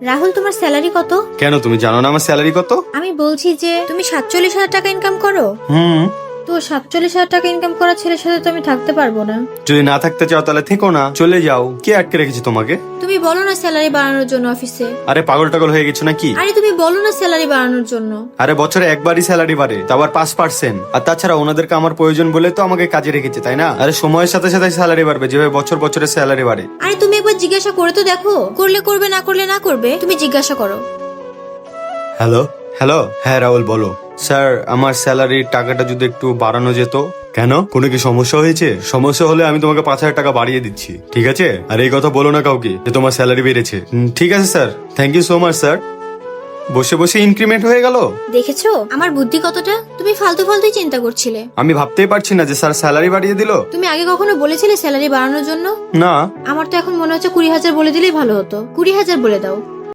রাহুল, তোমার স্যালারি কত? কেন, তুমি জানো না আমার স্যালারি কত? আমি বলছি যে তুমি 47,000 টাকা ইনকাম করো। তো 47,000 টাকা ইনকাম করা ছেলের সাথে তো আমি থাকতে পারবো না। যদি না থাকতে চাও তাহলে থেকো না, চলে যাও। কে আটকে রেখেছে তোমাকে? তুমি বলো না স্যালারি বাড়ানোর জন্য অফিসে। আরে পাগল টাগল হয়ে গেছো নাকি? আরে তুমি বলো না স্যালারি বাড়ানোর জন্য। আরে বছরে একবারই স্যালারি বাড়ে, তা আবার 5%। আর তাছাড়া ওনাদেরকে আমার প্রয়োজন বলে তো আমাকে কাজে রেখেছে, তাই না? আরে সময়ের সাথে সাথে স্যালারি বাড়বে, যেভাবে বছর বছরে স্যালারি বাড়ে। আরে তুমি একবার জিজ্ঞাসা করে তো দেখো, করলে করবে, না করলে না করবে। তুমি জিজ্ঞাসা করো। হ্যালো হ্যালো, হ্যাঁ রাহুল বলো। স্যার, আমার স্যালারির টাকাটা যদি একটু বাড়ানো যেত। কেন, কোনো কি সমস্যা হয়েছে? সমস্যা হলে আমি তোমাকে 5,000 টাকা বাড়িয়ে দিচ্ছি, ঠিক আছে? আর এই কথা বলো না কাউকে যে তোমার স্যালারি বেড়েছে। ঠিক আছে sir, thank you so much sir. বসে বসে ইনক্রিমেন্ট হয়ে গেল। দেখেছো আমার বুদ্ধি কতটা? তুমি ফালতু ফালতুই চিন্তা করছিলে। আমি ভাবতেই পারছি না যে স্যার স্যালারি বাড়িয়ে দিল। তুমি আগে কখনো বলেছিলে স্যালারি বাড়ানোর জন্য? না। আমার তো এখন মনে হচ্ছে 20,000 বলে দিলেই ভালো হতো। 20,000 বলে দাও।